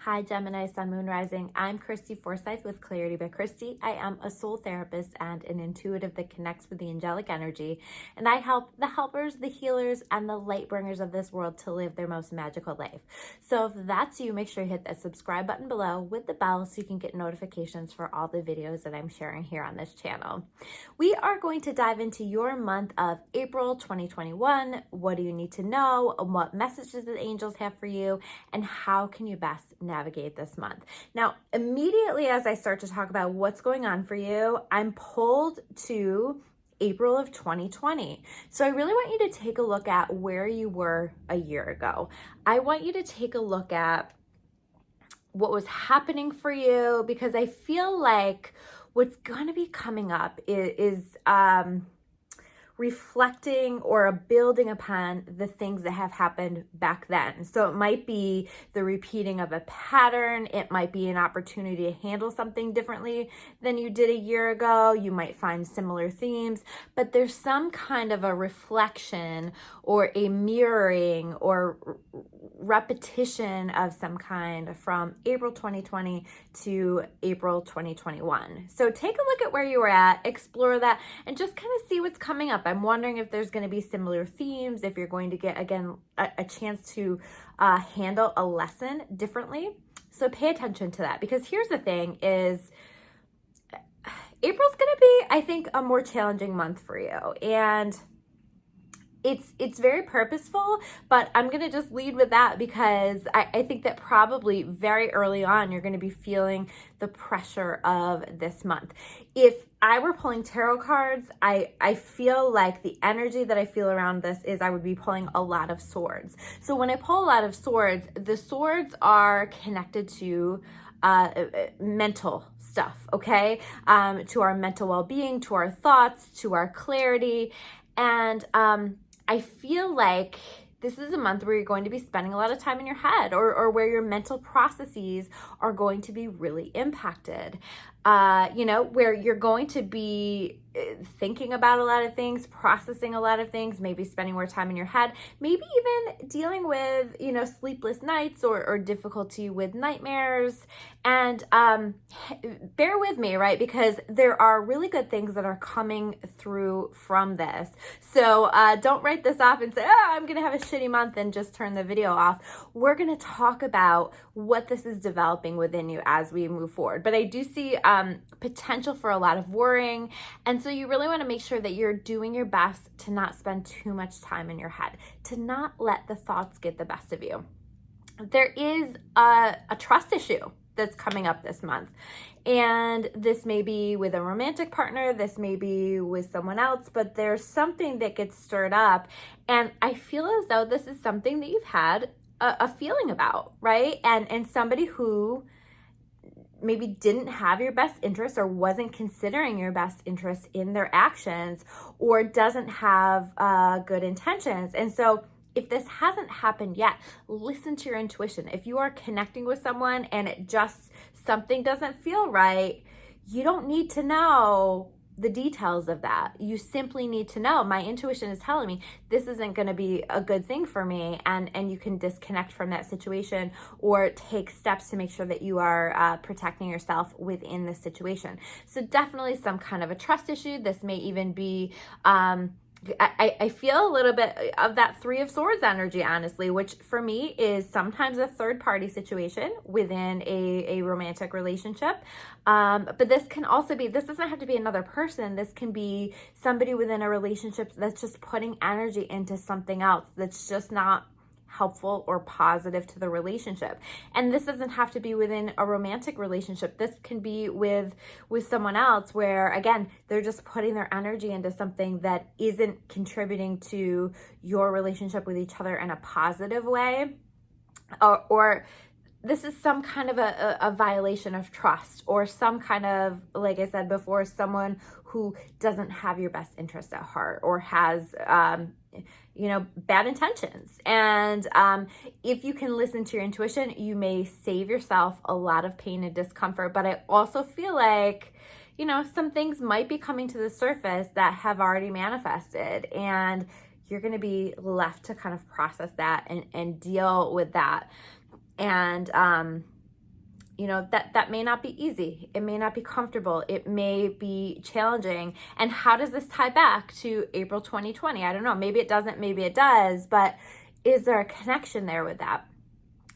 Hi, Gemini, Sun, Moon, Rising. I'm Christy Forsyth with Clarity by Christy. I am a soul therapist and an intuitive that connects with the angelic energy, and I help the helpers, the healers, and the light bringers of this world to live their most magical life. So if that's you, make sure you hit that subscribe button below with the bell so you can get notifications for all the videos that I'm sharing here on this channel. We are going to dive into your month of April 2021. What do you need to know? What messages the angels have for you? And how can you best navigate this month? Now, immediately as I start to talk about what's going on for you, I'm pulled to April of 2020. So I really want you to take a look at where you were a year ago. I want you to take a look at what was happening for you, because I feel like what's going to be coming up is reflecting or building upon the things that have happened back then. So it might be the repeating of a pattern. It might be an opportunity to handle something differently than you did a year ago. You might find similar themes, but there's some kind of a reflection or a mirroring or repetition of some kind from April 2020 to April 2021. So take a look at where you were at, explore that, and just kind of see what's coming up. I'm wondering if there's going to be similar themes, if you're going to get, again, a chance to handle a lesson differently. So pay attention to that, because here's the thing is April's going to be, I think, a more challenging month for you. And it's very purposeful, but I'm going to just lead with that because I think that probably very early on, you're going to be feeling the pressure of this month. If I were pulling tarot cards, I feel like the energy that I feel around this is I would be pulling a lot of swords. So when I pull a lot of swords, the swords are connected to mental stuff, okay? To our mental well-being, to our thoughts, to our clarity. And I feel like this is a month where you're going to be spending a lot of time in your head, or where your mental processes are going to be really impacted. Where you're going to be thinking about a lot of things, processing a lot of things, maybe spending more time in your head, maybe even dealing with, sleepless nights or difficulty with nightmares. And bear with me, right? Because there are really good things that are coming through from this. So don't write this off and say, oh, I'm going to have a shitty month and just turn the video off. We're going to talk about what this is developing within you as we move forward. But I do see potential for a lot of worrying. And so you really want to make sure that you're doing your best to not spend too much time in your head, to not let the thoughts get the best of you. There is a trust issue that's coming up this month. And this may be with a romantic partner, this may be with someone else, but there's something that gets stirred up. And I feel as though this is something that you've had a feeling about, right? And somebody who maybe didn't have your best interest or wasn't considering your best interest in their actions, or doesn't have good intentions. And so if this hasn't happened yet, listen to your intuition. If you are connecting with someone and something doesn't feel right, you don't need to know the details of that. You simply need to know, my intuition is telling me this isn't going to be a good thing for me, and you can disconnect from that situation or take steps to make sure that you are protecting yourself within the situation. So definitely some kind of a trust issue. This may even be I feel a little bit of that Three of Swords energy, honestly, which for me is sometimes a third party situation within a romantic relationship. But this can also be, this doesn't have to be another person. This can be somebody within a relationship that's just putting energy into something else that's just not helpful or positive to the relationship. And this doesn't have to be within a romantic relationship. This can be with someone else where, again, they're just putting their energy into something that isn't contributing to your relationship with each other in a positive way. Or this is some kind of a violation of trust, or some kind of, like I said before, someone who doesn't have your best interest at heart, or has bad intentions. And if you can listen to your intuition, you may save yourself a lot of pain and discomfort. But I also feel like, some things might be coming to the surface that have already manifested, and you're going to be left to kind of process that and deal with that. And that may not be easy. It may not be comfortable. It may be challenging. And how does this tie back to April 2020? I don't know. Maybe it doesn't, maybe it does, but is there a connection there with that?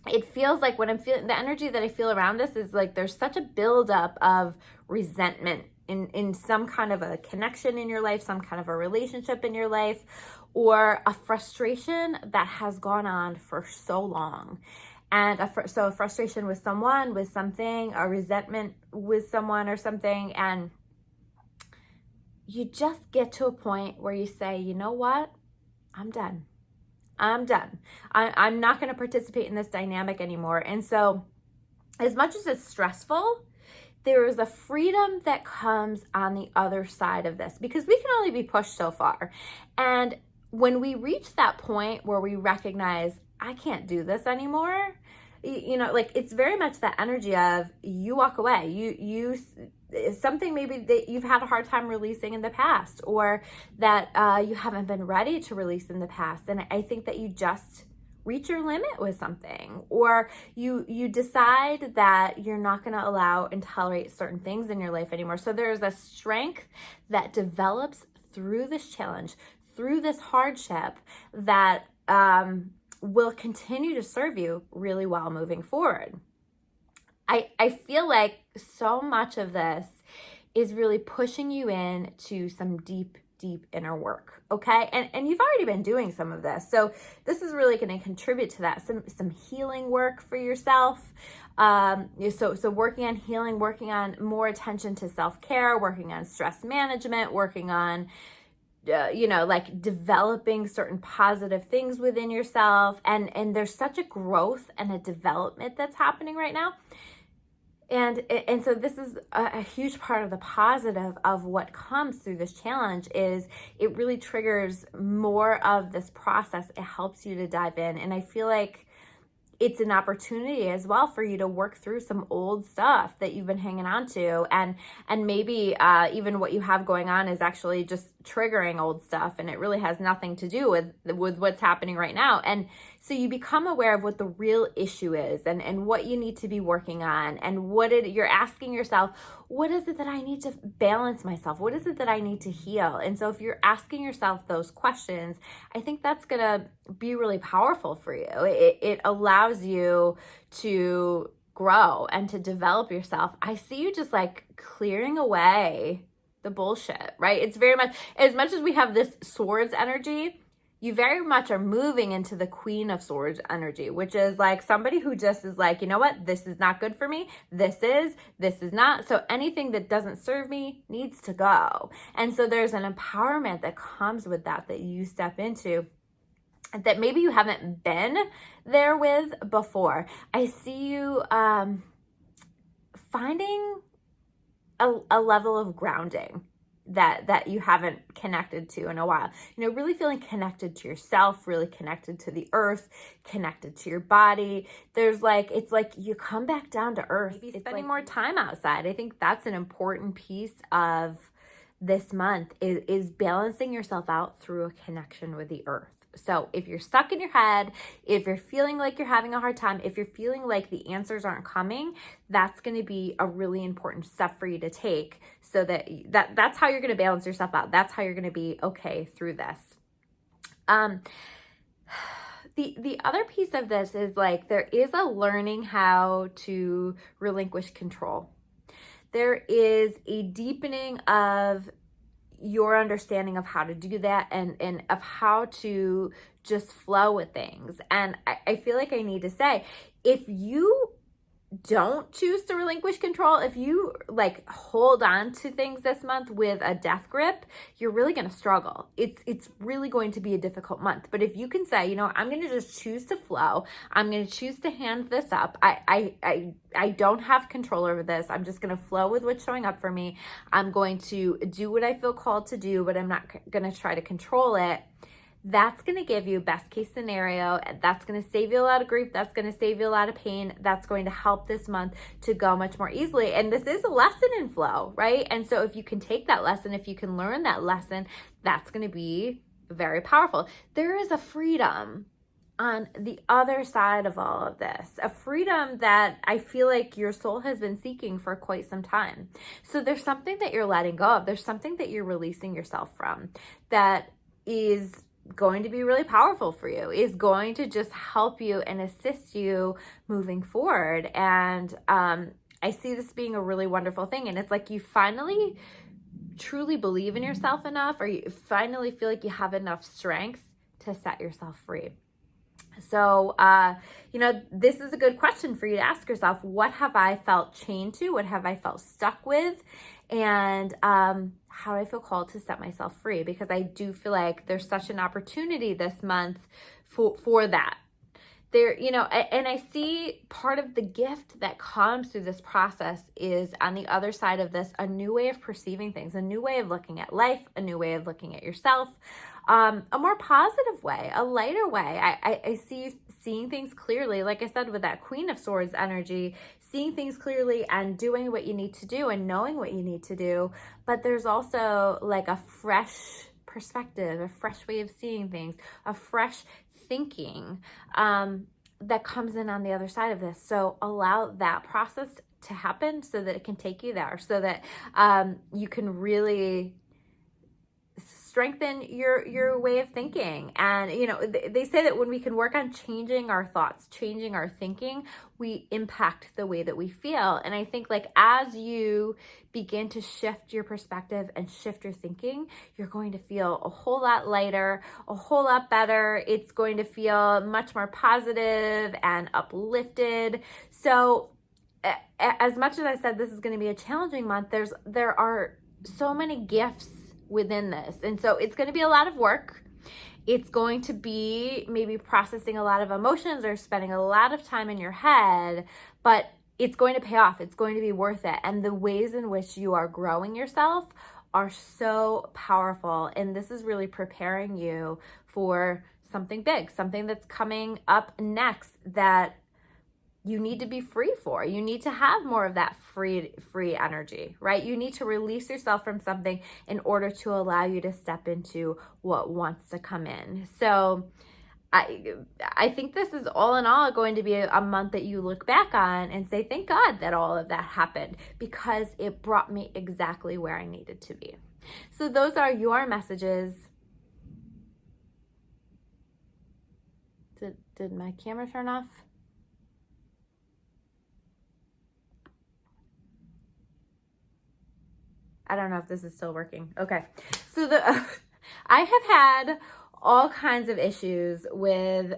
It feels like when I'm feeling the energy that I feel around this is like there's such a buildup of resentment in some kind of a connection in your life, some kind of a relationship in your life, or a frustration that has gone on for so long. And so a frustration with someone, with something, a resentment with someone or something, and you just get to a point where you say, you know what? I'm done. I'm done. I'm not going to participate in this dynamic anymore. And so as much as it's stressful, there is a freedom that comes on the other side of this, because we can only be pushed so far. And when we reach that point where we recognize, I can't do this anymore, like it's very much that energy of you walk away. You something maybe that you've had a hard time releasing in the past, or that you haven't been ready to release in the past. And I think that you just reach your limit with something, or you decide that you're not going to allow and tolerate certain things in your life anymore. So there's a strength that develops through this challenge, through this hardship, that will continue to serve you really well moving forward. I feel like so much of this is really pushing you into some deep inner work, okay? And you've already been doing some of this. So this is really going to contribute to that, some healing work for yourself. So working on healing, working on more attention to self-care, working on stress management, working on like developing certain positive things within yourself. And there's such a growth and a development that's happening right now. And so this is a huge part of the positive of what comes through this challenge is it really triggers more of this process. It helps you to dive in. And I feel like it's an opportunity as well for you to work through some old stuff that you've been hanging on to. And maybe even what you have going on is actually just triggering old stuff, and it really has nothing to do with what's happening right now. And so you become aware of what the real issue is, and what you need to be working on, and you're asking yourself, what is it that I need to balance myself? What is it that I need to heal? And so if you're asking yourself those questions, I think that's going to be really powerful for you. It allows you to grow and to develop yourself. I see you just like clearing away the bullshit, right? It's very much, as much as we have this swords energy, you very much are moving into the Queen of Swords energy, which is like somebody who just is like, you know what, this is not good for me. This is not. So anything that doesn't serve me needs to go. And so there's an empowerment that comes with that you step into that maybe you haven't been there with before. I see you finding a level of grounding that you haven't connected to in a while. Really feeling connected to yourself, really connected to the earth, connected to your body. It's like you come back down to earth. Maybe spending more time outside. I think that's an important piece of this month is balancing yourself out through a connection with the earth. So if you're stuck in your head, if you're feeling like you're having a hard time, if you're feeling like the answers aren't coming, that's going to be a really important step for you to take, so that's how you're going to balance yourself out. That's how you're going to be okay through this. The other piece of this is like there is a learning how to relinquish control. There is a deepening of your understanding of how to do that and of how to just flow with things. And I feel like I need to say, if you don't choose to relinquish control, if you like hold on to things this month with a death grip, you're really going to struggle. It's really going to be a difficult month. But if you can say, I'm going to just choose to flow, I'm going to choose to hand this up. I don't have control over this. I'm just going to flow with what's showing up for me. I'm going to do what I feel called to do, but I'm not going to try to control it. That's going to give you best case scenario. That's going to save you a lot of grief. That's going to save you a lot of pain. That's going to help this month to go much more easily. And this is a lesson in flow, right? And so if you can take that lesson, if you can learn that lesson, that's going to be very powerful. There is a freedom on the other side of all of this, a freedom that I feel like your soul has been seeking for quite some time. So there's something that you're letting go of. There's something that you're releasing yourself from that is going to be really powerful for you, is going to just help you and assist you moving forward. And I see this being a really wonderful thing. And it's like you finally truly believe in yourself enough, or you finally feel like you have enough strength to set yourself free. So, this is a good question for you to ask yourself. What have I felt chained to? What have I felt stuck with? And how do I feel called to set myself free? Because I do feel like there's such an opportunity this month for that. There, and I see part of the gift that comes through this process is, on the other side of this, a new way of perceiving things, a new way of looking at life, a new way of looking at yourself, a more positive way, a lighter way. I see seeing things clearly, like I said, with that Queen of Swords energy, seeing things clearly and doing what you need to do and knowing what you need to do. But there's also like a fresh perspective, a fresh way of seeing things, a fresh thinking that comes in on the other side of this. So allow that process to happen so that it can take you there, so that you can really strengthen your way of thinking. And they say that when we can work on changing our thoughts, changing our thinking, we impact the way that we feel. And I think, like, as you begin to shift your perspective and shift your thinking, you're going to feel a whole lot lighter, a whole lot better. It's going to feel much more positive and uplifted. So as much as I said this is going to be a challenging month, there are so many gifts within this. And so it's going to be a lot of work. It's going to be maybe processing a lot of emotions or spending a lot of time in your head, but it's going to pay off. It's going to be worth it. And the ways in which you are growing yourself are so powerful. And this is really preparing you for something big, something that's coming up next that you need to be free for. You need to have more of that free energy, right? You need to release yourself from something in order to allow you to step into what wants to come in. So I think this is all in all going to be a month that you look back on and say, thank God that all of that happened, because it brought me exactly where I needed to be. So those are your messages. Did my camera turn off? I don't know if this is still working. Okay. So I have had all kinds of issues with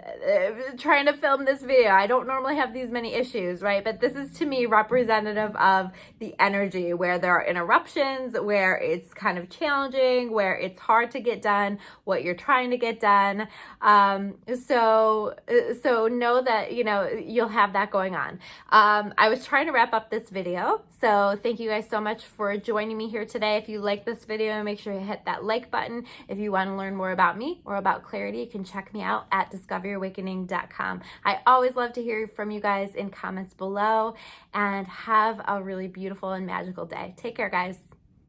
trying to film this video. I don't normally have these many issues, right? But this is, to me, representative of the energy where there are interruptions, where it's kind of challenging, where it's hard to get done what you're trying to get done. So know that, you'll have that going on. I was trying to wrap up this video. So thank you guys so much for joining me here today. If you like this video, make sure you hit that like button. If you want to learn more about me or about clarity, you can check me out at discoveryourawakening.com. I always love to hear from you guys in comments below, and have a really beautiful and magical day. Take care, guys.